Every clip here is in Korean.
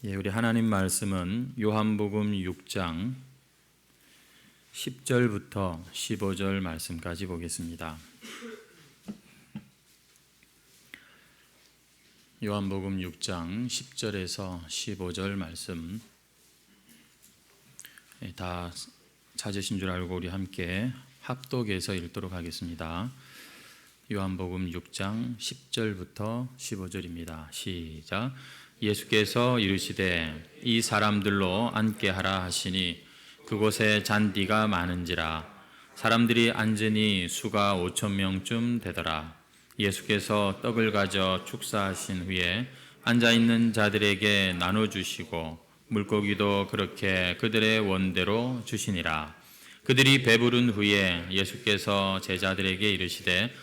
우리 하나님 말씀은 요한복음 6장 10절부터 15절 말씀까지 보겠습니다. 요한복음 6장 10절에서 15절 말씀 다 찾으신 줄 알고 우리 함께 합독해서 읽도록 하겠습니다. 요한복음 6장 10절부터 15절입니다. 시작. 예수께서 이르시되 이 사람들로 앉게 하라 하시니 그곳에 잔디가 많은지라 사람들이 앉으니 수가 5,000명쯤 되더라. 예수께서 떡을 가져 축사하신 후에 앉아있는 자들에게 나눠주시고 물고기도 그렇게 그들의 원대로 주시니라. 그들이 배부른 후에 예수께서 제자들에게 이르시되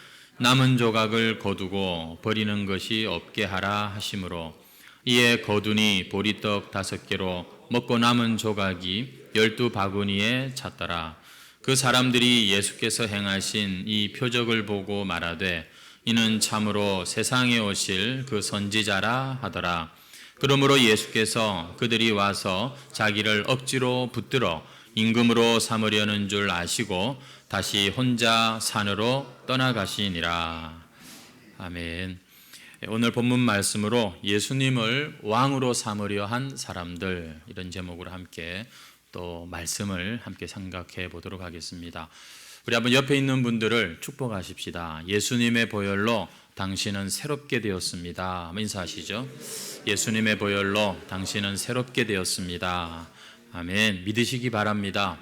남은 조각을 거두고 버리는 것이 없게 하라 하시므로 이에 거두니 보리떡 5개로 먹고 남은 조각이 12바구니에 찼더라. 그 사람들이 예수께서 행하신 이 표적을 보고 말하되 이는 참으로 세상에 오실 그 선지자라 하더라. 그러므로 예수께서 그들이 와서 자기를 억지로 붙들어 임금으로 삼으려는 줄 아시고 다시 혼자 산으로 떠나가시니라. 아멘. 오늘 본문 말씀으로 예수님을 왕으로 삼으려 한 사람들, 이런 제목으로 함께 또 말씀을 함께 생각해 보도록 하겠습니다. 우리 한번 옆에 있는 분들을 축복하십시다. 예수님의 보혈로 당신은 새롭게 되었습니다. 인사하시죠. 예수님의 보혈로 당신은 새롭게 되었습니다. 아멘. 믿으시기 바랍니다.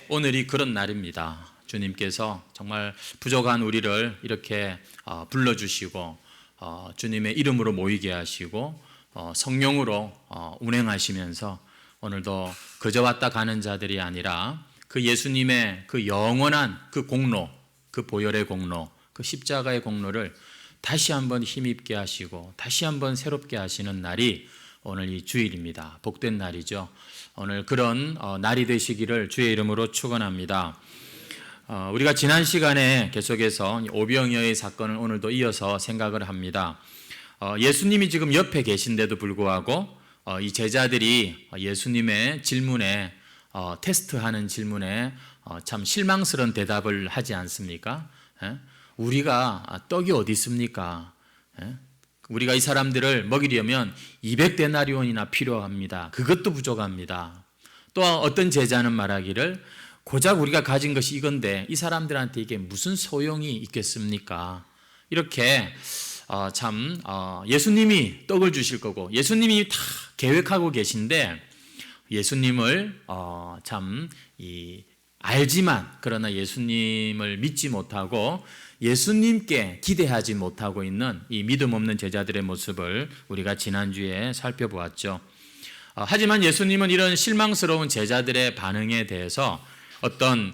오늘이 그런 날입니다. 주님께서 정말 부족한 우리를 이렇게 불러주시고 주님의 이름으로 모이게 하시고 성령으로 운행하시면서 오늘도 그저 왔다 가는 자들이 아니라 그 예수님의 그 영원한 그 공로, 그 보혈의 공로, 그 십자가의 공로를 다시 한번 힘입게 하시고 다시 한번 새롭게 하시는 날이 오늘 이 주일입니다. 복된 날이죠. 오늘 그런 날이 되시기를 주의 이름으로 축원합니다. 우리가 지난 시간에 계속해서 오병이어의 사건을 오늘도 이어서 생각을 합니다. 예수님이 지금 옆에 계신데도 불구하고 이 제자들이 예수님의 질문에 테스트하는 질문에 참 실망스러운 대답을 하지 않습니까? 우리가 떡이 어디 있습니까? 우리가 이 사람들을 먹이려면 200데나리온이나 필요합니다. 그것도 부족합니다. 또 어떤 제자는 말하기를 고작 우리가 가진 것이 이건데 이 사람들한테 이게 무슨 소용이 있겠습니까? 이렇게 참 예수님이 떡을 주실 거고 예수님이 다 계획하고 계신데 예수님을 참 알지만 그러나 예수님을 믿지 못하고 예수님께 기대하지 못하고 있는 이 믿음 없는 제자들의 모습을 우리가 지난주에 살펴보았죠. 하지만 예수님은 이런 실망스러운 제자들의 반응에 대해서 어떤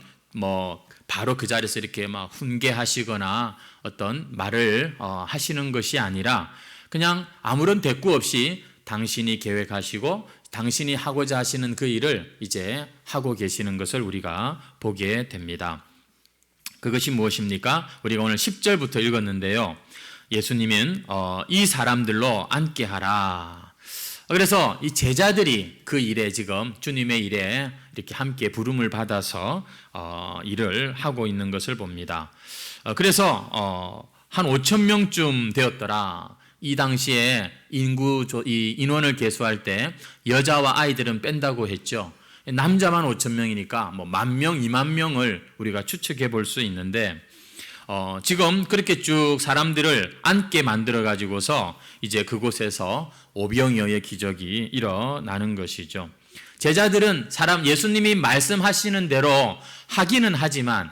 바로 그 자리에서 이렇게 막 훈계하시거나 어떤 말을 하시는 것이 아니라 그냥 아무런 대꾸 없이 당신이 계획하시고 당신이 하고자 하시는 그 일을 이제 하고 계시는 것을 우리가 보게 됩니다. 그것이 무엇입니까? 우리가 오늘 10절부터 읽었는데요. 예수님은 이 사람들로 앉게 하라. 그래서 이 제자들이 그 일에 지금 주님의 일에 이렇게 함께 부름을 받아서 일을 하고 있는 것을 봅니다. 그래서 한 5,000명쯤 되었더라. 이 당시에 이 인원을 계수할 때 여자와 아이들은 뺀다고 했죠. 남자만 5,000명이니까 10,000명, 20,000명을 우리가 추측해 볼 수 있는데 지금 그렇게 쭉 사람들을 앉게 만들어 가지고서 이제 그곳에서 오병이어의 기적이 일어나는 것이죠. 제자들은 예수님이 말씀하시는 대로 하기는 하지만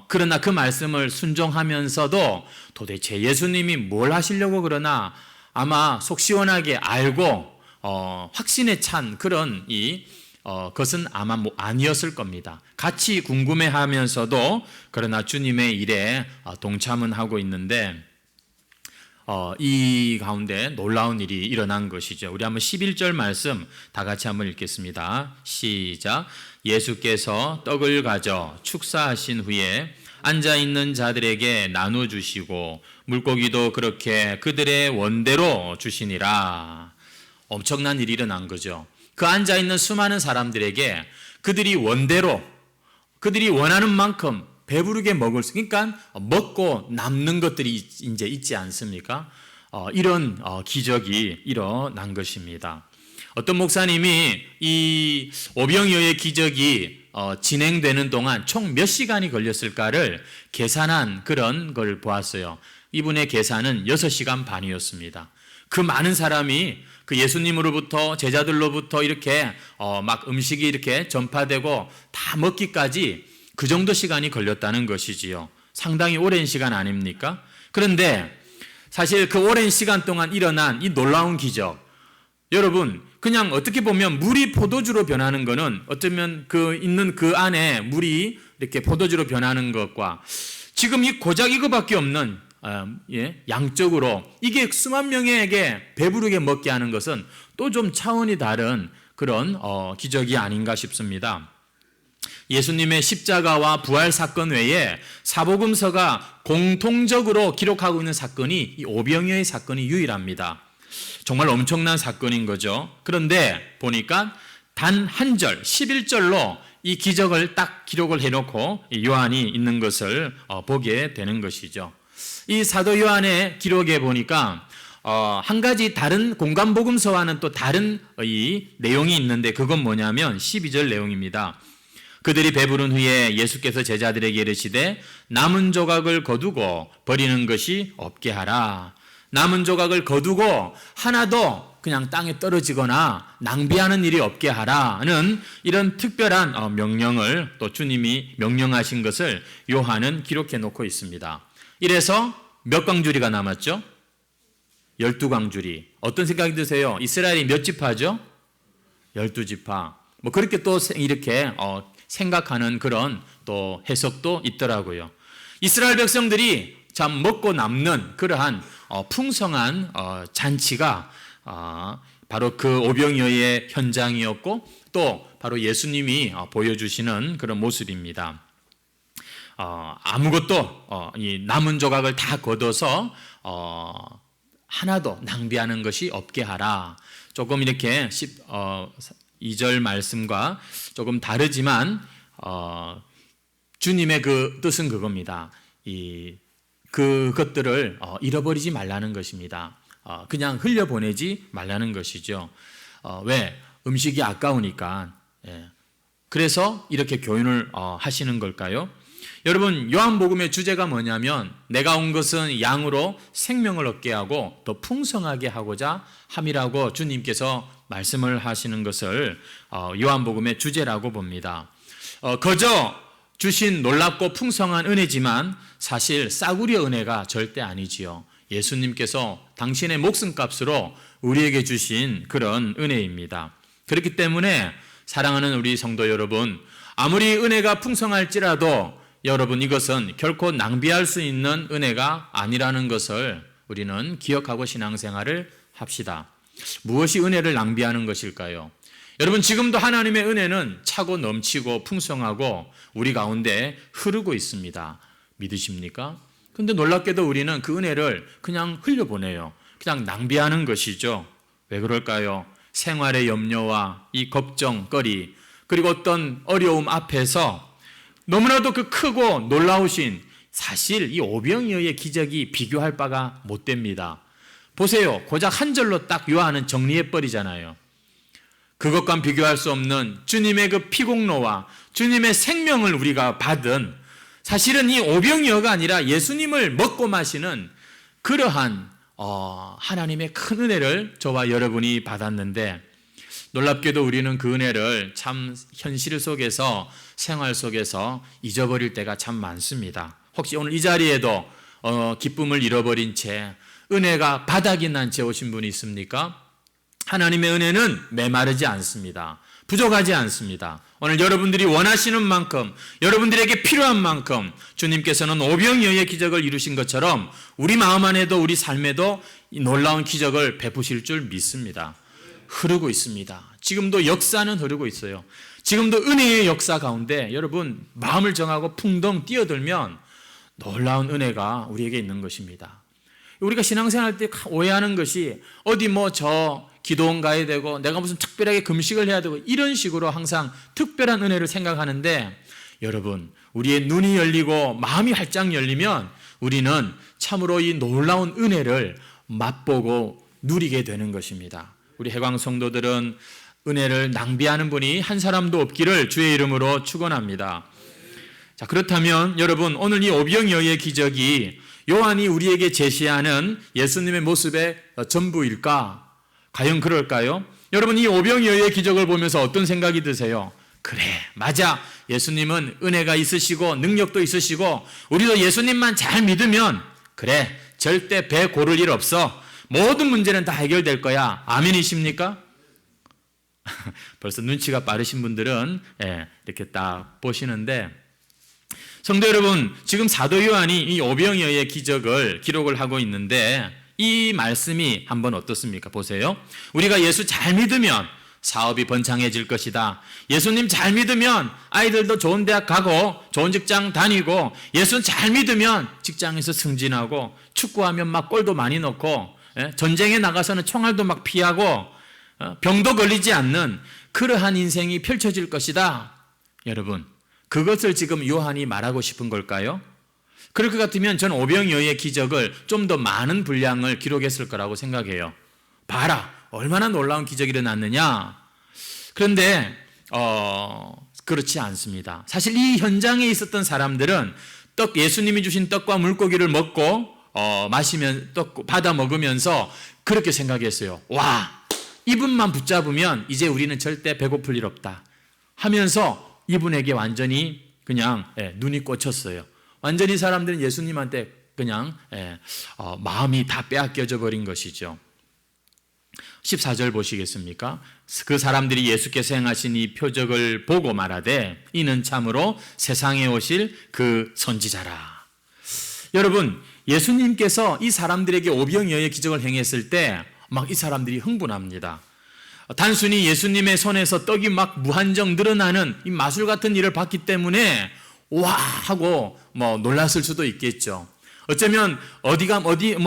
그러나 그 말씀을 순종하면서도 도대체 예수님이 뭘 하시려고 그러나 아마 속 시원하게 알고 확신에 찬 그런 것은 아마 아니었을 겁니다. 같이 궁금해하면서도 그러나 주님의 일에 동참은 하고 있는데 이 가운데 놀라운 일이 일어난 것이죠. 우리 한번 11절 말씀 다 같이 한번 읽겠습니다. 시작. 예수께서 떡을 가져 축사하신 후에 앉아있는 자들에게 나눠주시고 물고기도 그렇게 그들의 원대로 주시니라. 엄청난 일이 일어난 거죠. 그 앉아있는 수많은 사람들에게 그들이 원대로 그들이 원하는 만큼 배부르게 먹을 수, 그러니까 먹고 남는 것들이 이제 있지 않습니까? 이런 기적이 일어난 것입니다. 어떤 목사님이 이 오병이어의 기적이 진행되는 동안 총 몇 시간이 걸렸을까를 계산한 그런 걸 보았어요. 이분의 계산은 6시간 반이었습니다. 그 많은 사람이 그 예수님으로부터 제자들로부터 이렇게 막 음식이 이렇게 전파되고 다 먹기까지 그 정도 시간이 걸렸다는 것이지요. 상당히 오랜 시간 아닙니까? 그런데 사실 그 오랜 시간 동안 일어난 이 놀라운 기적, 여러분 그냥 어떻게 보면 물이 포도주로 변하는 것은 어쩌면 있는 그 안에 물이 이렇게 포도주로 변하는 것과 지금 이 고작 이거밖에 없는 양적으로 이게 수만 명에게 배부르게 먹게 하는 것은 또 좀 차원이 다른 그런 기적이 아닌가 싶습니다. 예수님의 십자가와 부활 사건 외에 사복음서가 공통적으로 기록하고 있는 사건이 이 오병이어의 사건이 유일합니다. 정말 엄청난 사건인 거죠. 그런데 보니까 단 한 절, 11절로 이 기적을 딱 기록을 해놓고 요한이 있는 것을 보게 되는 것이죠. 이 사도 요한의 기록에 보니까 한 가지 다른 공간복음서와는 또 다른 이 내용이 있는데 그건 뭐냐면 12절 내용입니다. 그들이 배부른 후에 예수께서 제자들에게 이르시되 남은 조각을 거두고 버리는 것이 없게 하라. 남은 조각을 거두고 하나도 그냥 땅에 떨어지거나 낭비하는 일이 없게 하라는 이런 특별한 명령을 또 주님이 명령하신 것을 요한은 기록해 놓고 있습니다. 이래서 몇 광주리가 남았죠? 12광주리. 어떤 생각이 드세요? 이스라엘이 몇 지파죠? 12지파. 뭐 그렇게 또 이렇게 생각하는 그런 또 해석도 있더라고요. 이스라엘 백성들이 참 먹고 남는 그러한 풍성한 잔치가 바로 그 오병이어의 현장이었고 또 바로 예수님이 보여주시는 그런 모습입니다. 아무것도 이 남은 조각을 다 걷어서 하나도 낭비하는 것이 없게 하라. 조금 이렇게 2절 말씀과 조금 다르지만 주님의 그 뜻은 그겁니다. 그것들을 잃어버리지 말라는 것입니다. 그냥 흘려보내지 말라는 것이죠. 왜? 음식이 아까우니까. 그래서 이렇게 교훈을 하시는 걸까요? 여러분 요한복음의 주제가 뭐냐면 내가 온 것은 양으로 생명을 얻게 하고 더 풍성하게 하고자 함이라고 주님께서 말씀을 하시는 것을 요한복음의 주제라고 봅니다. 거저 주신 놀랍고 풍성한 은혜지만 사실 싸구려 은혜가 절대 아니지요. 예수님께서 당신의 목숨값으로 우리에게 주신 그런 은혜입니다. 그렇기 때문에 사랑하는 우리 성도 여러분, 아무리 은혜가 풍성할지라도 여러분 이것은 결코 낭비할 수 있는 은혜가 아니라는 것을 우리는 기억하고 신앙생활을 합시다. 무엇이 은혜를 낭비하는 것일까요? 여러분 지금도 하나님의 은혜는 차고 넘치고 풍성하고 우리 가운데 흐르고 있습니다. 믿으십니까? 근데 놀랍게도 우리는 그 은혜를 그냥 흘려보내요. 그냥 낭비하는 것이죠. 왜 그럴까요? 생활의 염려와 이 걱정거리 그리고 어떤 어려움 앞에서 너무나도 그 크고 놀라우신 사실 이 오병이어의 기적이 비교할 바가 못 됩니다. 보세요. 고작 한 절로 딱 요한은 정리해버리잖아요. 그것과 비교할 수 없는 주님의 그 피공로와 주님의 생명을 우리가 받은 사실은 이 오병이어가 아니라 예수님을 먹고 마시는 그러한 하나님의 큰 은혜를 저와 여러분이 받았는데 놀랍게도 우리는 그 은혜를 참 현실 속에서 생활 속에서 잊어버릴 때가 참 많습니다. 혹시 오늘 이 자리에도 기쁨을 잃어버린 채 은혜가 바닥이 난 채 오신 분이 있습니까? 하나님의 은혜는 메마르지 않습니다. 부족하지 않습니다. 오늘 여러분들이 원하시는 만큼 여러분들에게 필요한 만큼 주님께서는 오병이어의 기적을 이루신 것처럼 우리 마음 안에도 우리 삶에도 이 놀라운 기적을 베푸실 줄 믿습니다. 흐르고 있습니다. 지금도 역사는 흐르고 있어요. 지금도 은혜의 역사 가운데 여러분 마음을 정하고 풍덩 뛰어들면 놀라운 은혜가 우리에게 있는 것입니다. 우리가 신앙생활 때 오해하는 것이 어디 저 기도원 가야 되고 내가 무슨 특별하게 금식을 해야 되고 이런 식으로 항상 특별한 은혜를 생각하는데 여러분, 우리의 눈이 열리고 마음이 활짝 열리면 우리는 참으로 이 놀라운 은혜를 맛보고 누리게 되는 것입니다. 우리 해광 성도들은 은혜를 낭비하는 분이 한 사람도 없기를 주의 이름으로 축원합니다. 자, 그렇다면 여러분, 오늘 이 오병이어의 기적이 요한이 우리에게 제시하는 예수님의 모습의 전부일까? 과연 그럴까요? 여러분, 이 오병이어의 기적을 보면서 어떤 생각이 드세요? 그래, 맞아. 예수님은 은혜가 있으시고 능력도 있으시고 우리도 예수님만 잘 믿으면 그래, 절대 배 고를 일 없어. 모든 문제는 다 해결될 거야. 아멘이십니까? 벌써 눈치가 빠르신 분들은 이렇게 딱 보시는데, 성도 여러분, 지금 사도 요한이 이 오병이어의 기적을 기록을 하고 있는데 이 말씀이 한번 어떻습니까? 보세요. 우리가 예수 잘 믿으면 사업이 번창해질 것이다. 예수님 잘 믿으면 아이들도 좋은 대학 가고 좋은 직장 다니고, 예수 잘 믿으면 직장에서 승진하고, 축구하면 막 골도 많이 넣고, 전쟁에 나가서는 총알도 막 피하고, 병도 걸리지 않는 그러한 인생이 펼쳐질 것이다. 여러분, 그것을 지금 요한이 말하고 싶은 걸까요? 그럴 것 같으면 저는 오병이어의 기적을 좀 더 많은 분량을 기록했을 거라고 생각해요. 봐라, 얼마나 놀라운 기적이 일어났느냐. 그런데 그렇지 않습니다. 사실 이 현장에 있었던 사람들은 예수님이 주신 떡과 물고기를 먹고 마시면 떡 받아 먹으면서 그렇게 생각했어요. 와, 이분만 붙잡으면 이제 우리는 절대 배고플 일 없다 하면서 이분에게 완전히 그냥 눈이 꽂혔어요. 완전히 사람들은 예수님한테 그냥 마음이 다 빼앗겨져 버린 것이죠. 14절 보시겠습니까? 그 사람들이 예수께서 행하신 이 표적을 보고 말하되 이는 참으로 세상에 오실 그 선지자라. 여러분, 예수님께서 이 사람들에게 오병이어의 기적을 행했을 때 막 이 사람들이 흥분합니다. 단순히 예수님의 손에서 떡이 막 무한정 늘어나는 이 마술 같은 일을 봤기 때문에 와 하고 놀랐을 수도 있겠죠. 어쩌면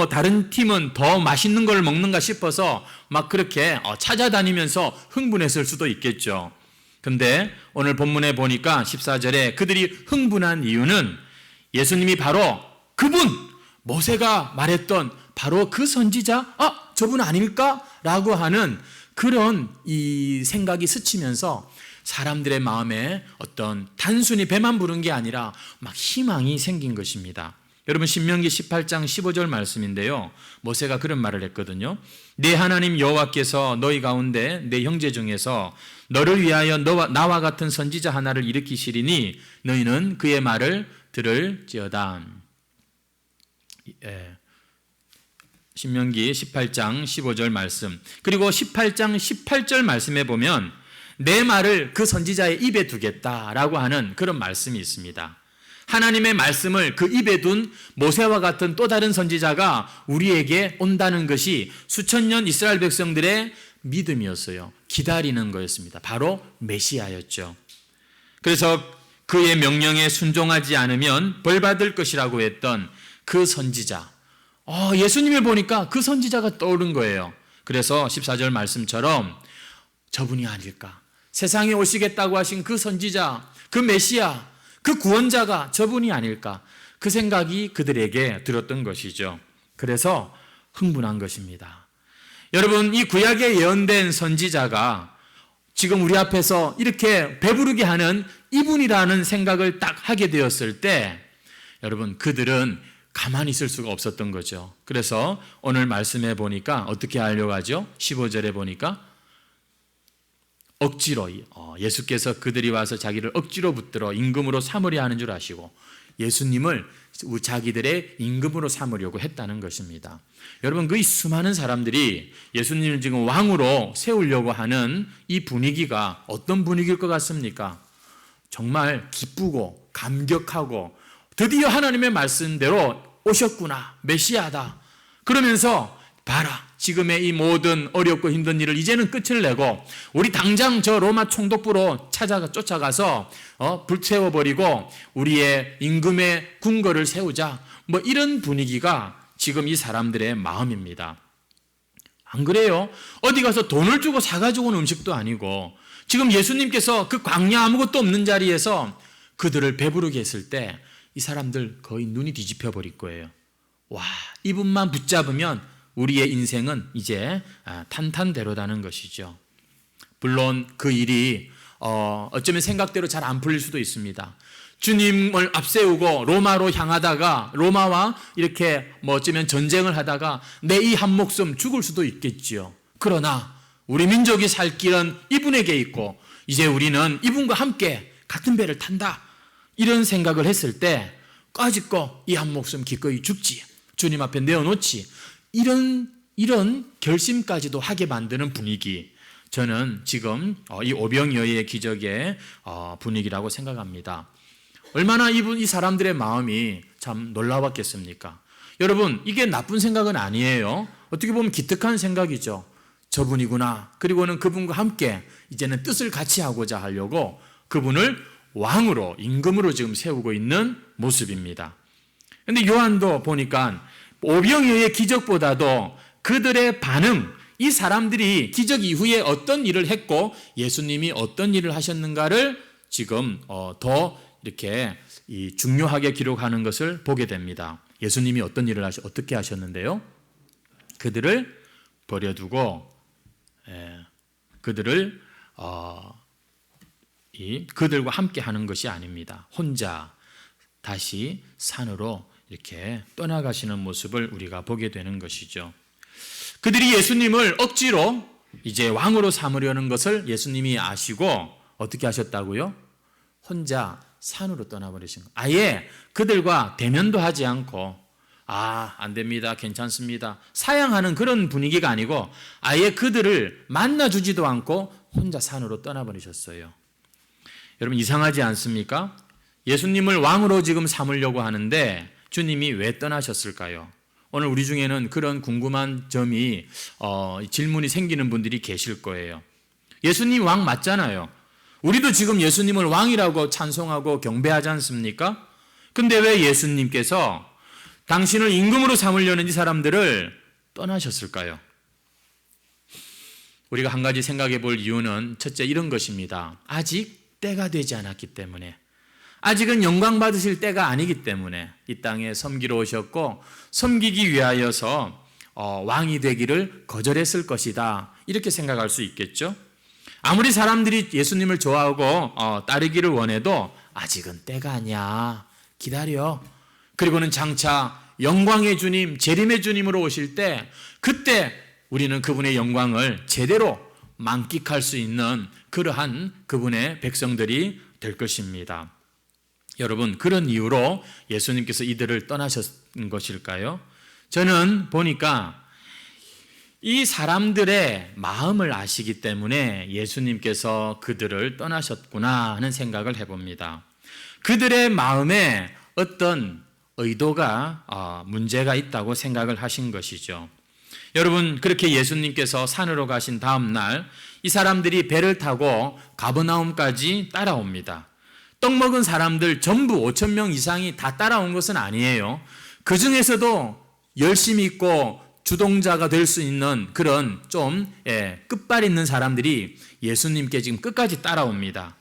다른 팀은 더 맛있는 걸 먹는가 싶어서 막 그렇게 찾아다니면서 흥분했을 수도 있겠죠. 근데 오늘 본문에 보니까 14절에 그들이 흥분한 이유는 예수님이 바로 그분, 모세가 말했던 바로 그 선지자, 저분 아닐까? 라고 하는 그런 이 생각이 스치면서 사람들의 마음에 어떤 단순히 배만 부른 게 아니라 막 희망이 생긴 것입니다. 여러분, 신명기 18장 15절 말씀인데요, 모세가 그런 말을 했거든요. 네 하나님 여호와께서 너희 가운데 내 형제 중에서 너를 위하여 나와 같은 선지자 하나를 일으키시리니 너희는 그의 말을 들을지어다. 신명기 18장 15절 말씀, 그리고 18장 18절 말씀에 보면 내 말을 그 선지자의 입에 두겠다라고 하는 그런 말씀이 있습니다. 하나님의 말씀을 그 입에 둔 모세와 같은 또 다른 선지자가 우리에게 온다는 것이 수천 년 이스라엘 백성들의 믿음이었어요. 기다리는 거였습니다. 바로 메시아였죠. 그래서 그의 명령에 순종하지 않으면 벌받을 것이라고 했던 그 선지자, 예수님을 보니까 그 선지자가 떠오른 거예요. 그래서 14절 말씀처럼 저분이 아닐까, 세상에 오시겠다고 하신 그 선지자, 그 메시아, 그 구원자가 저분이 아닐까, 그 생각이 그들에게 들었던 것이죠. 그래서 흥분한 것입니다. 여러분, 이 구약에 예언된 선지자가 지금 우리 앞에서 이렇게 배부르게 하는 이분이라는 생각을 딱 하게 되었을 때 여러분, 그들은 가만히 있을 수가 없었던 거죠. 그래서 오늘 말씀해 보니까 어떻게 하려고 하죠? 15절에 보니까 억지로, 예수께서 그들이 와서 자기를 억지로 붙들어 임금으로 삼으려 하는 줄 아시고 예수님을 자기들의 임금으로 삼으려고 했다는 것입니다. 여러분, 그 수많은 사람들이 예수님을 지금 왕으로 세우려고 하는 이 분위기가 어떤 분위기일 것 같습니까? 정말 기쁘고 감격하고 드디어 하나님의 말씀대로 오셨구나, 메시아다. 그러면서 봐라, 지금의 이 모든 어렵고 힘든 일을 이제는 끝을 내고 우리 당장 저 로마 총독부로 쫓아가서 불태워버리고 우리의 임금의 궁궐을 세우자, 이런 분위기가 지금 이 사람들의 마음입니다. 안 그래요? 어디 가서 돈을 주고 사가지고 온 음식도 아니고 지금 예수님께서 그 광야 아무것도 없는 자리에서 그들을 배부르게 했을 때 이 사람들 거의 눈이 뒤집혀 버릴 거예요. 와, 이분만 붙잡으면 우리의 인생은 이제 탄탄대로다는 것이죠. 물론 그 일이 어쩌면 생각대로 잘 안 풀릴 수도 있습니다. 주님을 앞세우고 로마로 향하다가 로마와 이렇게 어쩌면 전쟁을 하다가 내 이 한 목숨 죽을 수도 있겠지요. 그러나 우리 민족이 살 길은 이분에게 있고 이제 우리는 이분과 함께 같은 배를 탄다. 이런 생각을 했을 때 까짓거 이 한 목숨 기꺼이 죽지. 주님 앞에 내어놓지. 이런 결심까지도 하게 만드는 분위기. 저는 지금 이 오병이어의 기적의 분위기라고 생각합니다. 얼마나 이 사람들의 마음이 참 놀라웠겠습니까? 여러분, 이게 나쁜 생각은 아니에요. 어떻게 보면 기특한 생각이죠. 저분이구나. 그리고는 그분과 함께 이제는 뜻을 같이 하고자 하려고 그분을 왕으로, 임금으로 지금 세우고 있는 모습입니다. 그런데 요한도 보니까 오병이어의 기적보다도 그들의 반응, 이 사람들이 기적 이후에 어떤 일을 했고 예수님이 어떤 일을 하셨는가를 지금 더 이렇게 중요하게 기록하는 것을 보게 됩니다. 예수님이 어떤 일을 어떻게 하셨는데요? 그들을 버려두고 그들과 함께 하는 것이 아닙니다. 혼자 다시 산으로 이렇게 떠나가시는 모습을 우리가 보게 되는 것이죠. 그들이 예수님을 억지로 이제 왕으로 삼으려는 것을 예수님이 아시고 어떻게 하셨다고요? 혼자 산으로 떠나버리신 거예요. 아예 그들과 대면도 하지 않고 안 됩니다. 괜찮습니다. 사양하는 그런 분위기가 아니고 아예 그들을 만나주지도 않고 혼자 산으로 떠나버리셨어요. 여러분 이상하지 않습니까? 예수님을 왕으로 지금 삼으려고 하는데 주님이 왜 떠나셨을까요? 오늘 우리 중에는 그런 궁금한 점이 질문이 생기는 분들이 계실 거예요. 예수님 왕 맞잖아요. 우리도 지금 예수님을 왕이라고 찬송하고 경배하지 않습니까? 근데 왜 예수님께서 당신을 임금으로 삼으려는 이 사람들을 떠나셨을까요? 우리가 한 가지 생각해 볼 이유는 첫째 이런 것입니다. 아직 때가 되지 않았기 때문에, 아직은 영광 받으실 때가 아니기 때문에 이 땅에 섬기러 오셨고 섬기기 위하여서 왕이 되기를 거절했을 것이다. 이렇게 생각할 수 있겠죠. 아무리 사람들이 예수님을 좋아하고 따르기를 원해도 아직은 때가 아니야. 기다려. 그리고는 장차 영광의 주님, 재림의 주님으로 오실 때 그때 우리는 그분의 영광을 제대로 만끽할 수 있는 그러한 그분의 백성들이 될 것입니다. 여러분, 그런 이유로 예수님께서 이들을 떠나셨던 것일까요? 저는 보니까 이 사람들의 마음을 아시기 때문에 예수님께서 그들을 떠나셨구나 하는 생각을 해봅니다. 그들의 마음에 어떤 의도가 문제가 있다고 생각을 하신 것이죠. 여러분, 그렇게 예수님께서 산으로 가신 다음 날 이 사람들이 배를 타고 가버나움까지 따라옵니다. 떡 먹은 사람들 전부 5,000명 이상이 다 따라온 것은 아니에요. 그 중에서도 열심히 있고 주동자가 될 수 있는 그런 좀 끝발 있는 사람들이 예수님께 지금 끝까지 따라옵니다.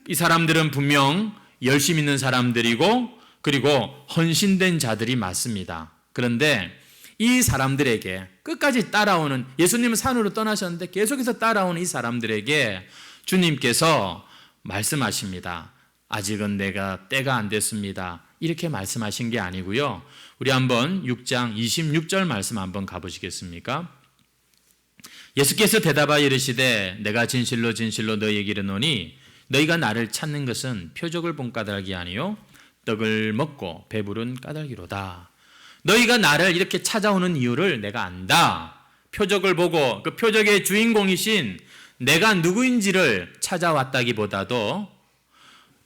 이 사람들은 분명 열심 있는 사람들이고 그리고 헌신된 자들이 맞습니다. 그런데 이 사람들에게 끝까지 따라오는, 예수님은 산으로 떠나셨는데 계속해서 따라오는 이 사람들에게 주님께서 말씀하십니다. 아직은 내가 때가 안 됐습니다. 이렇게 말씀하신 게 아니고요. 우리 한번 6장 26절 말씀 한번 가보시겠습니까? 예수께서 대답하여 이르시되 내가 진실로 진실로 너희에게 이르노니 너희가 나를 찾는 것은 표적을 본 까닭이 아니요 떡을 먹고 배부른 까닭이로다. 너희가 나를 이렇게 찾아오는 이유를 내가 안다. 표적을 보고 그 표적의 주인공이신 내가 누구인지를 찾아왔다기보다도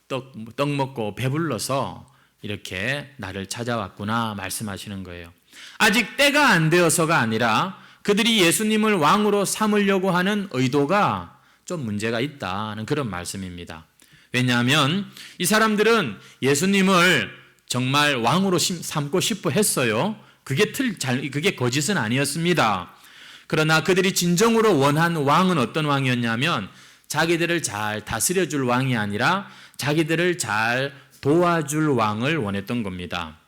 떡 먹고 배불러서 이렇게 나를 찾아왔구나 말씀하시는 거예요. 아직 때가 안 되어서가 아니라 그들이 예수님을 왕으로 삼으려고 하는 의도가 좀 문제가 있다는 그런 말씀입니다. 왜냐하면 이 사람들은 예수님을 정말 왕으로 삼고 싶어 했어요. 그게 거짓은 아니었습니다. 그러나 그들이 진정으로 원한 왕은 어떤 왕이었냐면 자기들을 잘 다스려줄 왕이 아니라 자기들을 잘 도와줄 왕을 원했던 겁니다.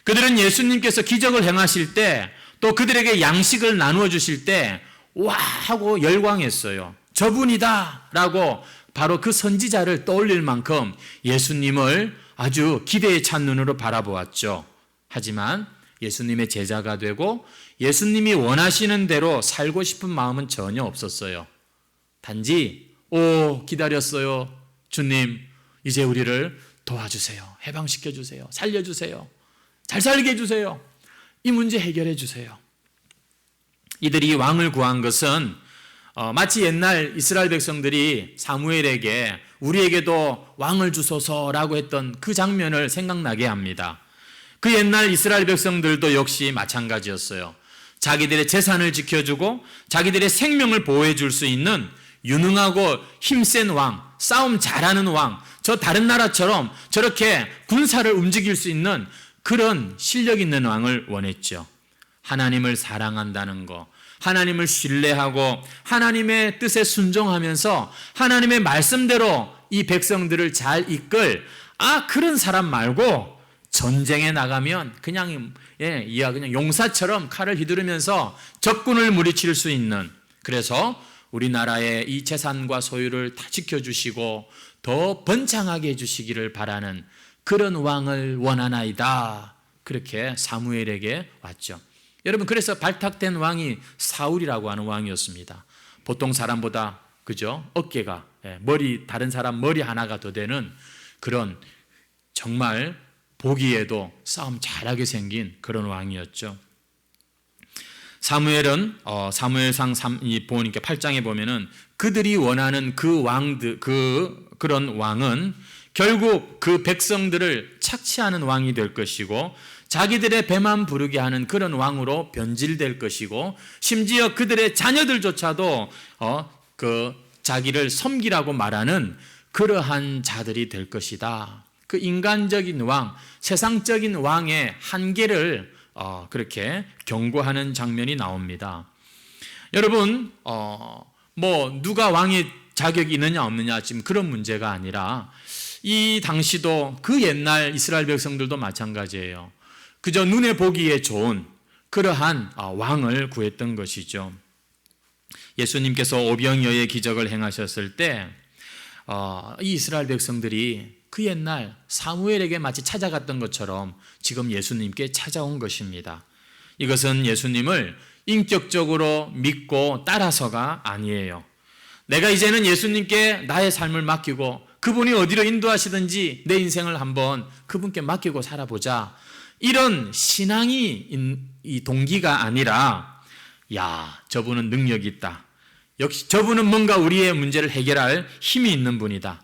그들은 예수님께서 기적을 행하실 때 또 그들에게 양식을 나누어 주실 때 와 하고 열광했어요. 저분이다 라고 바로 그 선지자를 떠올릴 만큼 예수님을 아주 기대에 찬 눈으로 바라보았죠. 하지만 예수님의 제자가 되고 예수님이 원하시는 대로 살고 싶은 마음은 전혀 없었어요. 단지 기다렸어요. 주님, 이제 우리를 도와주세요. 해방시켜주세요. 살려주세요. 잘 살게 해주세요. 이 문제 해결해 주세요. 이들이 왕을 구한 것은 마치 옛날 이스라엘 백성들이 사무엘에게 우리에게도 왕을 주소서라고 했던 그 장면을 생각나게 합니다. 그 옛날 이스라엘 백성들도 역시 마찬가지였어요. 자기들의 재산을 지켜주고 자기들의 생명을 보호해 줄 수 있는 유능하고 힘센 왕, 싸움 잘하는 왕, 저 다른 나라처럼 저렇게 군사를 움직일 수 있는 그런 실력 있는 왕을 원했죠. 하나님을 사랑한다는 거, 하나님을 신뢰하고 하나님의 뜻에 순종하면서 하나님의 말씀대로 이 백성들을 잘 이끌 그런 사람 말고 전쟁에 나가면 그냥 용사처럼 칼을 휘두르면서 적군을 물리칠 수 있는, 그래서 우리나라의 이 재산과 소유를 다 지켜주시고 더 번창하게 해주시기를 바라는 그런 왕을 원하나이다. 그렇게 사무엘에게 왔죠. 여러분, 그래서 발탁된 왕이 사울이라고 하는 왕이었습니다. 보통 사람보다 그죠? 어깨가 다른 사람 머리 하나가 더 되는 그런 정말 보기에도 싸움 잘하게 생긴 그런 왕이었죠. 사무엘은 사무엘상 8장에 보면은 그들이 원하는 그 왕들, 그런 왕은 결국 그 백성들을 착취하는 왕이 될 것이고 자기들의 배만 부르게 하는 그런 왕으로 변질될 것이고 심지어 그들의 자녀들조차도 자기를 섬기라고 말하는 그러한 자들이 될 것이다. 그 인간적인 왕, 세상적인 왕의 한계를 그렇게 경고하는 장면이 나옵니다. 여러분, 누가 왕의 자격이 있느냐 없느냐 지금 그런 문제가 아니라 이 당시도 그 옛날 이스라엘 백성들도 마찬가지예요. 그저 눈에 보기에 좋은 그러한 왕을 구했던 것이죠. 예수님께서 오병이어의 기적을 행하셨을 때 이 이스라엘 백성들이 그 옛날 사무엘에게 마치 찾아갔던 것처럼 지금 예수님께 찾아온 것입니다. 이것은 예수님을 인격적으로 믿고 따라서가 아니에요. 내가 이제는 예수님께 나의 삶을 맡기고 그분이 어디로 인도하시든지 내 인생을 한번 그분께 맡기고 살아보자. 이런 신앙이 이 동기가 아니라 저분은 능력이 있다. 역시 저분은 뭔가 우리의 문제를 해결할 힘이 있는 분이다.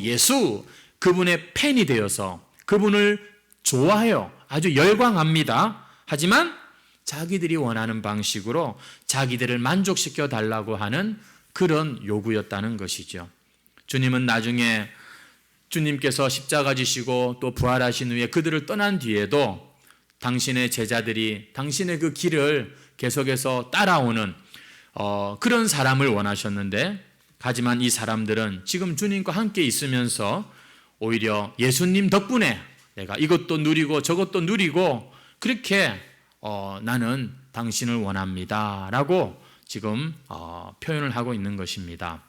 예수, 그분의 팬이 되어서 그분을 좋아해요. 아주 열광합니다. 하지만 자기들이 원하는 방식으로 자기들을 만족시켜 달라고 하는 그런 요구였다는 것이죠. 주님은 나중에 주님께서 십자가 지시고 또 부활하신 후에 그들을 떠난 뒤에도 당신의 제자들이 당신의 그 길을 계속해서 따라오는 그런 사람을 원하셨는데, 하지만 이 사람들은 지금 주님과 함께 있으면서 오히려 예수님 덕분에 내가 이것도 누리고 저것도 누리고 그렇게 나는 당신을 원합니다 라고 지금 표현을 하고 있는 것입니다.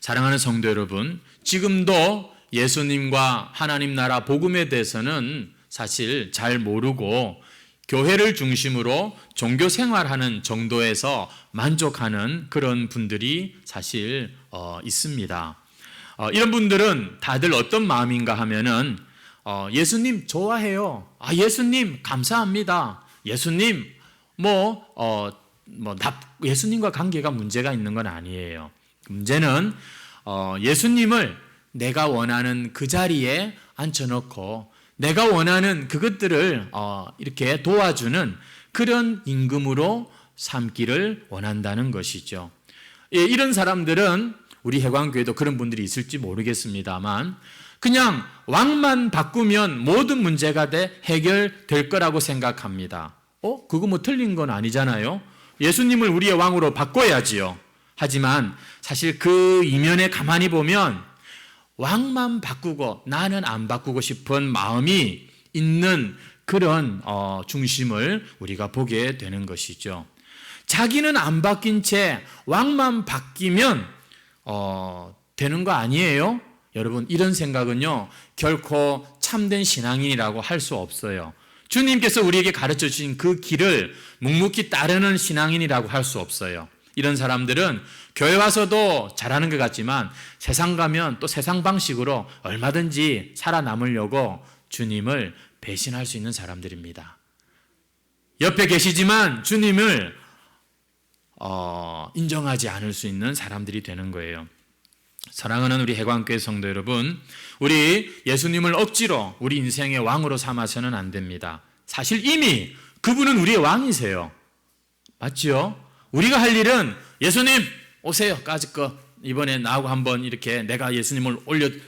사랑하는 성도 여러분, 지금도 예수님과 하나님 나라 복음에 대해서는 사실 잘 모르고 교회를 중심으로 종교 생활하는 정도에서 만족하는 그런 분들이 사실 있습니다. 이런 분들은 다들 어떤 마음인가 하면은 예수님 좋아해요. 예수님 감사합니다. 예수님 예수님과 관계가 문제가 있는 건 아니에요. 문제는 예수님을 내가 원하는 그 자리에 앉혀놓고 내가 원하는 그것들을 이렇게 도와주는 그런 임금으로 삼기를 원한다는 것이죠. 이런 사람들은 우리 해광교회도 그런 분들이 있을지 모르겠습니다만 그냥 왕만 바꾸면 모든 문제가 해결될 거라고 생각합니다. 그거 뭐 틀린 건 아니잖아요. 예수님을 우리의 왕으로 바꿔야지요. 하지만 사실 그 이면에 가만히 보면 왕만 바꾸고 나는 안 바꾸고 싶은 마음이 있는 그런 중심을 우리가 보게 되는 것이죠. 자기는 안 바뀐 채 왕만 바뀌면 되는 거 아니에요? 여러분, 이런 생각은요 결코 참된 신앙인이라고 할 수 없어요. 주님께서 우리에게 가르쳐 주신 그 길을 묵묵히 따르는 신앙인이라고 할 수 없어요. 이런 사람들은 교회 와서도 잘하는 것 같지만 세상 가면 또 세상 방식으로 얼마든지 살아남으려고 주님을 배신할 수 있는 사람들입니다. 옆에 계시지만 주님을 인정하지 않을 수 있는 사람들이 되는 거예요. 사랑하는 우리 해광교회 성도 여러분, 우리 예수님을 억지로 우리 인생의 왕으로 삼아서는 안 됩니다. 사실 이미 그분은 우리의 왕이세요. 맞지요? 우리가 할 일은 예수님 오세요. 까짓거 이번에 나하고 한번 이렇게 내가 예수님을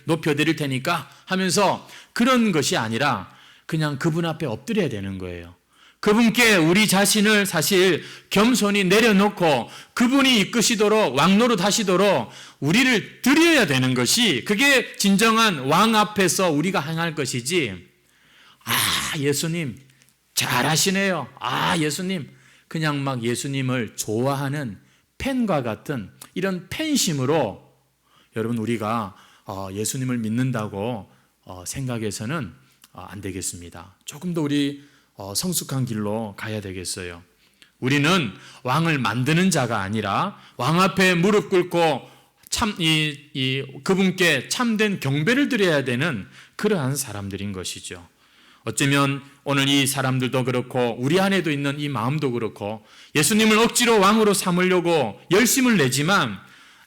높여드릴 테니까 하면서 그런 것이 아니라 그냥 그분 앞에 엎드려야 되는 거예요. 그분께 우리 자신을 사실 겸손히 내려놓고 그분이 이끄시도록 왕노릇 하시도록 우리를 드려야 되는 것이, 그게 진정한 왕 앞에서 우리가 행할 것이지, 예수님 잘하시네요, 예수님, 그냥 막 예수님을 좋아하는 팬과 같은 이런 팬심으로 여러분 우리가 예수님을 믿는다고 생각해서는 안 되겠습니다. 조금 더 우리 성숙한 길로 가야 되겠어요. 우리는 왕을 만드는 자가 아니라 왕 앞에 무릎 꿇고 그분께 참된 경배를 드려야 되는 그러한 사람들인 것이죠. 어쩌면 오늘 이 사람들도 그렇고 우리 안에도 있는 이 마음도 그렇고 예수님을 억지로 왕으로 삼으려고 열심을 내지만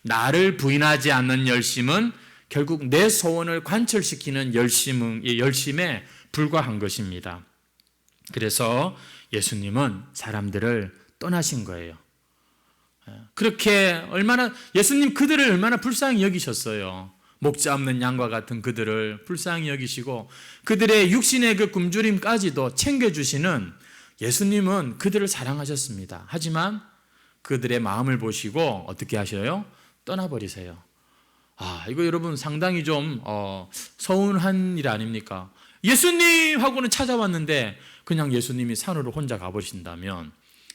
나를 부인하지 않는 열심은 결국 내 소원을 관철시키는 열심에 불과한 것입니다. 그래서 예수님은 사람들을 떠나신 거예요. 그렇게 예수님 그들을 얼마나 불쌍히 여기셨어요. 목자 없는 양과 같은 그들을 불쌍히 여기시고 그들의 육신의 그 굶주림까지도 챙겨주시는 예수님은 그들을 사랑하셨습니다. 하지만 그들의 마음을 보시고 어떻게 하셔요? 떠나버리세요. 이거 여러분 상당히 좀 서운한 일 아닙니까? 예수님 하고는 찾아왔는데 그냥 예수님이 산으로 혼자 가버리신다면,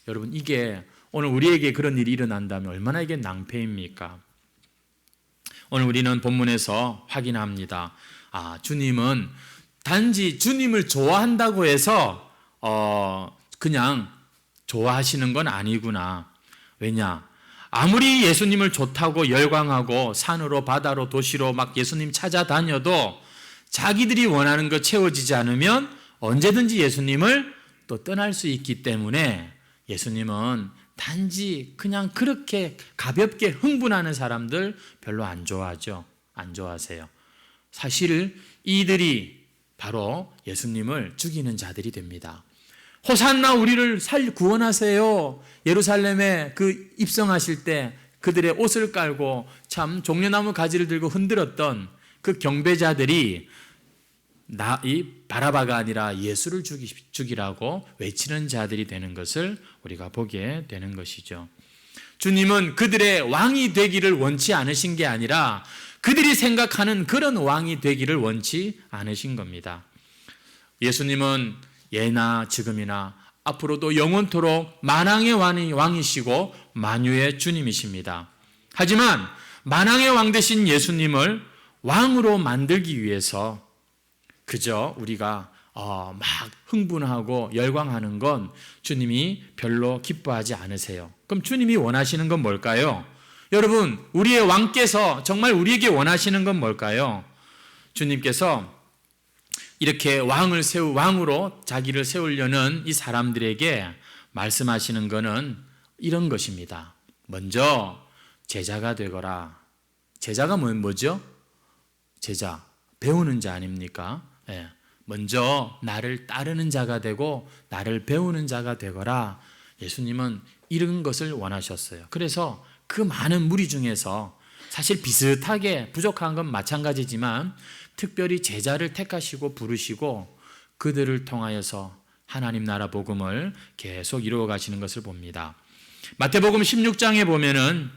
여러분 이게 오늘 우리에게 그런 일이 일어난다면 얼마나 이게 낭패입니까? 오늘 우리는 본문에서 확인합니다. 주님은 단지 주님을 좋아한다고 해서 그냥 좋아하시는 건 아니구나. 왜냐? 아무리 예수님을 좋다고 열광하고 산으로 바다로 도시로 막 예수님 찾아다녀도 자기들이 원하는 거 채워지지 않으면 언제든지 예수님을 또 떠날 수 있기 때문에 예수님은 단지 그냥 그렇게 가볍게 흥분하는 사람들 별로 안 좋아하죠. 안 좋아하세요. 사실 이들이 바로 예수님을 죽이는 자들이 됩니다. 호산나 우리를 구원하세요. 예루살렘에 그 입성하실 때 그들의 옷을 깔고 참 종려나무 가지를 들고 흔들었던 그 경배자들이 이 바라바가 아니라 예수를 죽이라고 외치는 자들이 되는 것을 우리가 보게 되는 것이죠. 주님은 그들의 왕이 되기를 원치 않으신 게 아니라 그들이 생각하는 그런 왕이 되기를 원치 않으신 겁니다. 예수님은 예나 지금이나 앞으로도 영원토록 만왕의 왕이시고 만유의 주님이십니다. 하지만 만왕의 왕 되신 예수님을 왕으로 만들기 위해서 그저 우리가 막 흥분하고 열광하는 건 주님이 별로 기뻐하지 않으세요. 그럼 주님이 원하시는 건 뭘까요? 여러분, 우리의 왕께서 정말 우리에게 원하시는 건 뭘까요? 주님께서 이렇게 왕으로 자기를 세우려는 이 사람들에게 말씀하시는 것은 이런 것입니다. 먼저 제자가 되거라. 제자가 뭐죠? 제자, 배우는 자 아닙니까? 먼저 나를 따르는 자가 되고 나를 배우는 자가 되거라. 예수님은 이런 것을 원하셨어요. 그래서 그 많은 무리 중에서 사실 비슷하게 부족한 건 마찬가지지만 특별히 제자를 택하시고 부르시고 그들을 통하여서 하나님 나라 복음을 계속 이루어 가시는 것을 봅니다. 마태복음 16장에 보면은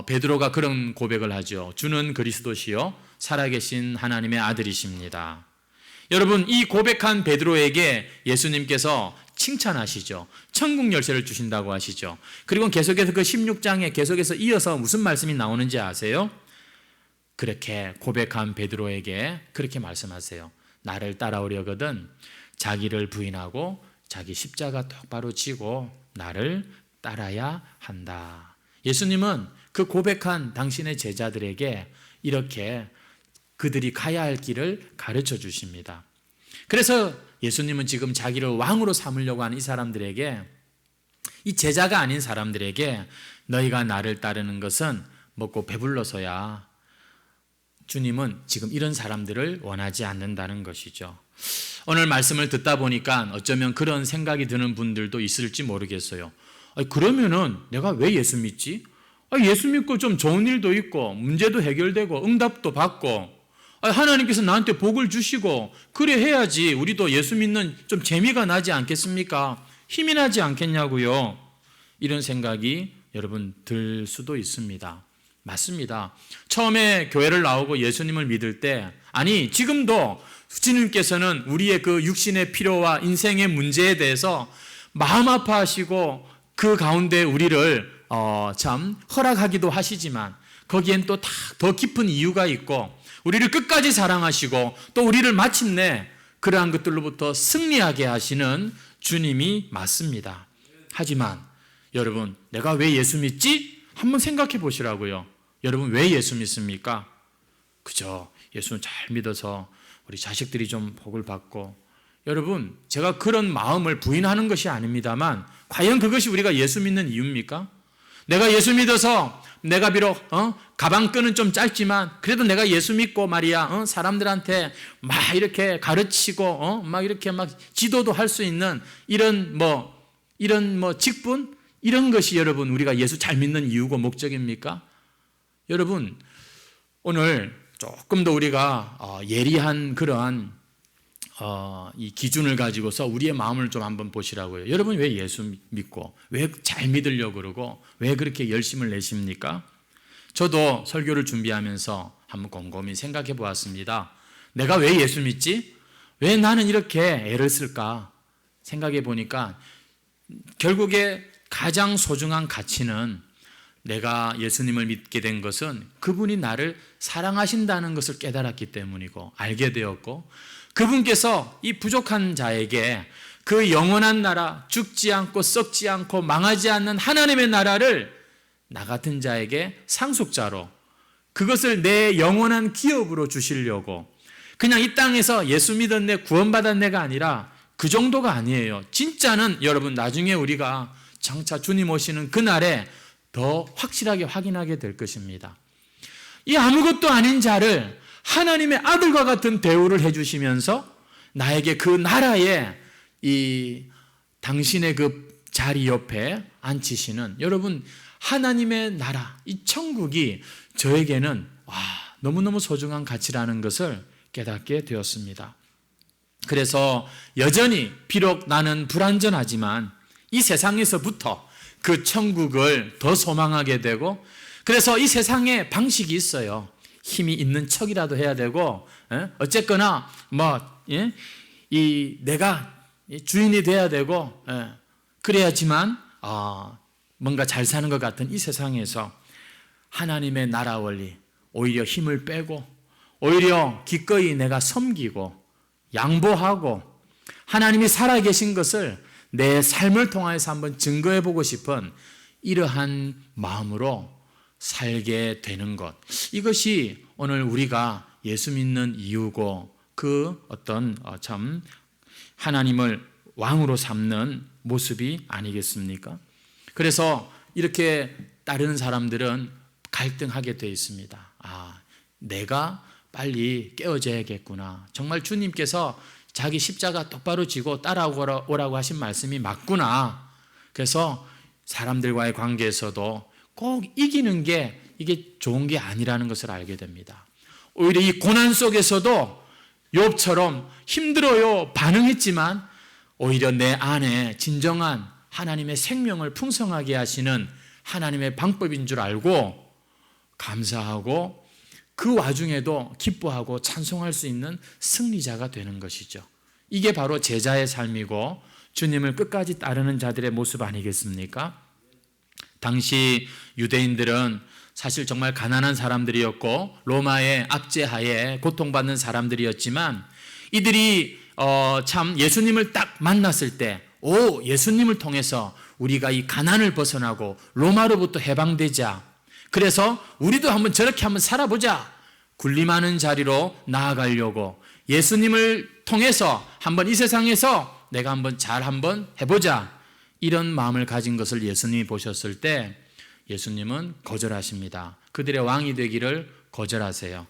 베드로가 그런 고백을 하죠. 주는 그리스도시요 살아계신 하나님의 아들이십니다. 여러분, 이 고백한 베드로에게 예수님께서 칭찬하시죠. 천국 열쇠를 주신다고 하시죠. 그리고 계속해서 그 16장에 계속해서 이어서 무슨 말씀이 나오는지 아세요? 그렇게 고백한 베드로에게 그렇게 말씀하세요. 나를 따라오려거든 자기를 부인하고 자기 십자가 똑바로 지고 나를 따라야 한다. 예수님은 그 고백한 당신의 제자들에게 이렇게 그들이 가야 할 길을 가르쳐 주십니다. 그래서 예수님은 지금 자기를 왕으로 삼으려고 하는 이 사람들에게, 이 제자가 아닌 사람들에게 너희가 나를 따르는 것은 먹고 배불러서야, 주님은 지금 이런 사람들을 원하지 않는다는 것이죠. 오늘 말씀을 듣다 보니까 어쩌면 그런 생각이 드는 분들도 있을지 모르겠어요. 그러면은 내가 왜 예수 믿지? 예수 믿고 좀 좋은 일도 있고 문제도 해결되고 응답도 받고 하나님께서 나한테 복을 주시고 그래 해야지 우리도 예수 믿는 좀 재미가 나지 않겠습니까? 힘이 나지 않겠냐고요. 이런 생각이 여러분 들 수도 있습니다. 맞습니다. 처음에 교회를 나오고 예수님을 믿을 때, 아니 지금도 주님께서는 우리의 그 육신의 필요와 인생의 문제에 대해서 마음 아파하시고 그 가운데 우리를 참 허락하기도 하시지만 거기엔 또 더 깊은 이유가 있고 우리를 끝까지 사랑하시고 또 우리를 마침내 그러한 것들로부터 승리하게 하시는 주님이 맞습니다. 하지만 여러분, 내가 왜 예수 믿지? 한번 생각해 보시라고요. 여러분, 왜 예수 믿습니까? 그죠? 예수 잘 믿어서 우리 자식들이 좀 복을 받고, 여러분, 제가 그런 마음을 부인하는 것이 아닙니다만 과연 그것이 우리가 예수 믿는 이유입니까? 내가 예수 믿어서 내가 비록 가방끈은 좀 짧지만 그래도 내가 예수 믿고 말이야 사람들한테 막 이렇게 가르치고 막 이렇게 막 지도도 할 수 있는 이런 직분, 이런 것이 여러분 우리가 예수 잘 믿는 이유고 목적입니까? 여러분, 오늘 조금 더 우리가 예리한 그러한 이 기준을 가지고서 우리의 마음을 좀 한번 보시라고요. 여러분, 왜 예수 믿고 왜 잘 믿으려고 그러고 왜 그렇게 열심을 내십니까? 저도 설교를 준비하면서 한번 곰곰이 생각해 보았습니다. 내가 왜 예수 믿지? 왜 나는 이렇게 애를 쓸까? 생각해 보니까 결국에 가장 소중한 가치는 내가 예수님을 믿게 된 것은 그분이 나를 사랑하신다는 것을 깨달았기 때문이고 알게 되었고, 그분께서 이 부족한 자에게 그 영원한 나라, 죽지 않고 썩지 않고 망하지 않는 하나님의 나라를 나 같은 자에게 상속자로, 그것을 내 영원한 기업으로 주시려고, 그냥 이 땅에서 예수 믿었네, 구원받았네가 아니라 그 정도가 아니에요. 진짜는 여러분 나중에 우리가 장차 주님 오시는 그날에 더 확실하게 확인하게 될 것입니다. 이 아무것도 아닌 자를 하나님의 아들과 같은 대우를 해주시면서 나에게 그 나라에 이 당신의 그 자리 옆에 앉히시는, 여러분 하나님의 나라, 이 천국이 저에게는 너무너무 소중한 가치라는 것을 깨닫게 되었습니다. 그래서 여전히 비록 나는 불완전하지만 이 세상에서부터 그 천국을 더 소망하게 되고, 그래서 이 세상에 방식이 있어요. 힘이 있는 척이라도 해야 되고, 어쨌거나 내가 주인이 돼야 되고, 그래야지만 뭔가 잘 사는 것 같은 이 세상에서 하나님의 나라 원리, 오히려 힘을 빼고 오히려 기꺼이 내가 섬기고 양보하고 하나님이 살아계신 것을 내 삶을 통해서 한번 증거해 보고 싶은 이러한 마음으로 살게 되는 것, 이것이 오늘 우리가 예수 믿는 이유고 그 어떤 참 하나님을 왕으로 삼는 모습이 아니겠습니까? 그래서 이렇게 따르는 사람들은 갈등하게 되어 있습니다. 내가 빨리 깨어져야겠구나. 정말 주님께서 자기 십자가 똑바로 지고 따라오라고 하신 말씀이 맞구나. 그래서 사람들과의 관계에서도 꼭 이기는 게 이게 좋은 게 아니라는 것을 알게 됩니다. 오히려 이 고난 속에서도 욥처럼 힘들어요 반응했지만 오히려 내 안에 진정한 하나님의 생명을 풍성하게 하시는 하나님의 방법인 줄 알고 감사하고 그 와중에도 기뻐하고 찬송할 수 있는 승리자가 되는 것이죠. 이게 바로 제자의 삶이고 주님을 끝까지 따르는 자들의 모습 아니겠습니까? 당시 유대인들은 사실 정말 가난한 사람들이었고 로마의 압제하에 고통받는 사람들이었지만 이들이 참 예수님을 딱 만났을 때 예수님을 통해서 우리가 이 가난을 벗어나고 로마로부터 해방되자, 그래서 우리도 한번 저렇게 한번 살아보자, 군림하는 자리로 나아가려고 예수님을 통해서 한번 이 세상에서 내가 한번 잘 한번 해보자, 이런 마음을 가진 것을 예수님이 보셨을 때 예수님은 거절하십니다. 그들의 왕이 되기를 거절하세요.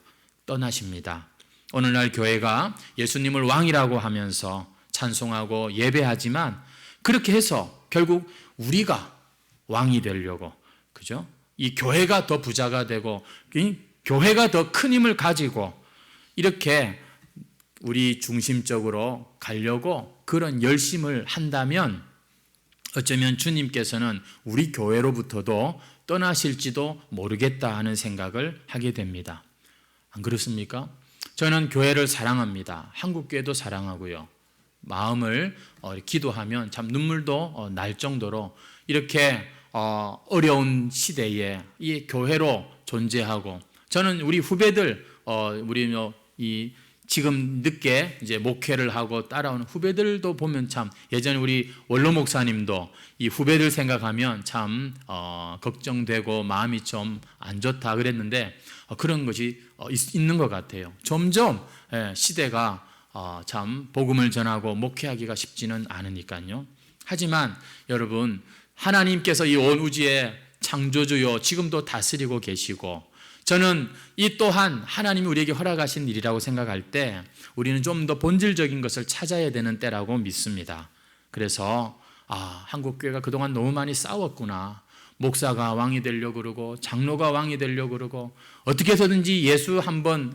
떠나십니다. 오늘날 교회가 예수님을 왕이라고 하면서 찬송하고 예배하지만 그렇게 해서 결국 우리가 왕이 되려고, 그죠? 이 교회가 더 부자가 되고 이 교회가 더 큰 힘을 가지고 이렇게 우리 중심적으로 가려고 그런 열심을 한다면 어쩌면 주님께서는 우리 교회로부터도 떠나실지도 모르겠다 하는 생각을 하게 됩니다. 안 그렇습니까? 저는 교회를 사랑합니다. 한국교회도 사랑하고요. 마음을 기도하면 참 눈물도 날 정도로 이렇게 어려운 시대에 이 교회로 존재하고, 저는 우리 후배들, 지금 늦게 이제 목회를 하고 따라오는 후배들도 보면 참, 예전에 우리 원로 목사님도 이 후배들 생각하면 참 걱정되고 마음이 좀 안 좋다 그랬는데 그런 것이 있는 것 같아요. 점점 시대가 참 복음을 전하고 목회하기가 쉽지는 않으니까요. 하지만 여러분, 하나님께서 이 온 우주의 창조주요 지금도 다스리고 계시고, 저는 이 또한 하나님이 우리에게 허락하신 일이라고 생각할 때 우리는 좀 더 본질적인 것을 찾아야 되는 때라고 믿습니다. 그래서 한국교회가 그동안 너무 많이 싸웠구나. 목사가 왕이 되려고 그러고 장로가 왕이 되려고 그러고 어떻게 해서든지 예수 한번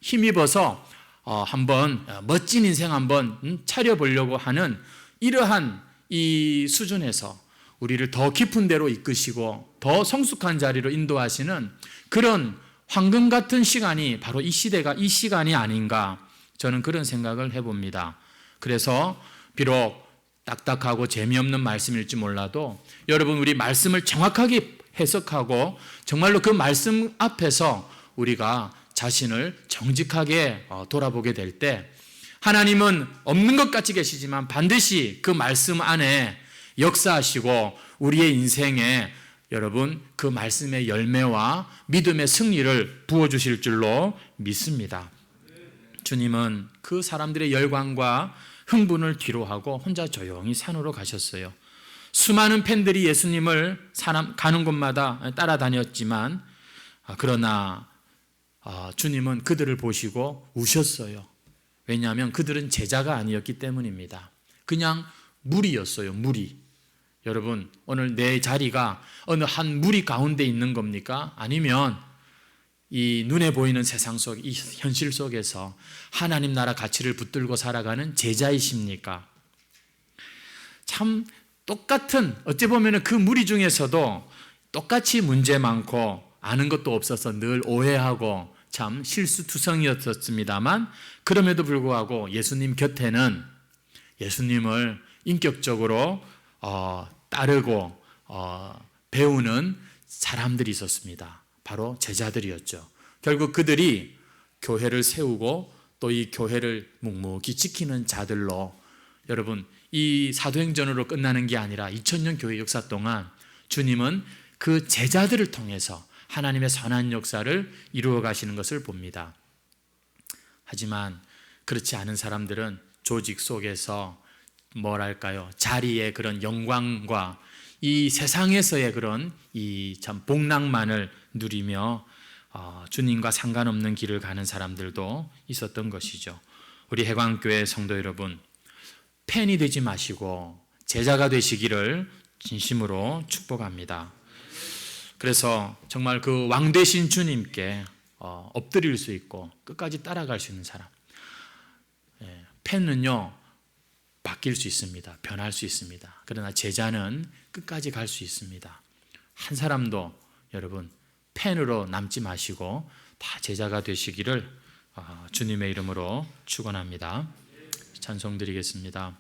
힘입어서 한번 멋진 인생 한번 차려보려고 하는 이러한 이 수준에서 우리를 더 깊은 데로 이끄시고 더 성숙한 자리로 인도하시는 그런 황금 같은 시간이 바로 이 시간이 아닌가, 저는 그런 생각을 해봅니다. 그래서 비록 딱딱하고 재미없는 말씀일지 몰라도 여러분, 우리 말씀을 정확하게 해석하고 정말로 그 말씀 앞에서 우리가 자신을 정직하게 돌아보게 될 때 하나님은 없는 것 같이 계시지만 반드시 그 말씀 안에 역사하시고 우리의 인생에 여러분 그 말씀의 열매와 믿음의 승리를 부어주실 줄로 믿습니다. 주님은 그 사람들의 열광과 흥분을 뒤로하고 혼자 조용히 산으로 가셨어요. 수많은 팬들이 예수님을 가는 곳마다 따라다녔지만 그러나 주님은 그들을 보시고 우셨어요. 왜냐하면 그들은 제자가 아니었기 때문입니다. 그냥 무리였어요. 무리. 여러분, 오늘 내 자리가 어느 한 무리 가운데 있는 겁니까? 아니면 이 눈에 보이는 세상 속, 이 현실 속에서 하나님 나라 가치를 붙들고 살아가는 제자이십니까? 참 똑같은, 어찌 보면 그 무리 중에서도 똑같이 문제 많고 아는 것도 없어서 늘 오해하고 참 실수투성이었습니다만, 그럼에도 불구하고 예수님 곁에는 예수님을 인격적으로 따르고 배우는 사람들이 있었습니다. 바로 제자들이었죠. 결국 그들이 교회를 세우고 또 이 교회를 묵묵히 지키는 자들로, 여러분, 이 사도행전으로 끝나는 게 아니라 2000년 교회 역사 동안 주님은 그 제자들을 통해서 하나님의 선한 역사를 이루어 가시는 것을 봅니다. 하지만 그렇지 않은 사람들은 조직 속에서 뭐랄까요, 자리의 그런 영광과 이 세상에서의 그런 이 참 복락만을 누리며 주님과 상관없는 길을 가는 사람들도 있었던 것이죠. 우리 해광교회 성도 여러분, 팬이 되지 마시고 제자가 되시기를 진심으로 축복합니다. 그래서 정말 그 왕 되신 주님께 엎드릴 수 있고 끝까지 따라갈 수 있는 사람. 팬은요, 바뀔 수 있습니다. 변할 수 있습니다. 그러나 제자는 끝까지 갈 수 있습니다. 한 사람도 여러분 팬으로 남지 마시고 다 제자가 되시기를 주님의 이름으로 축원합니다. 찬송 드리겠습니다.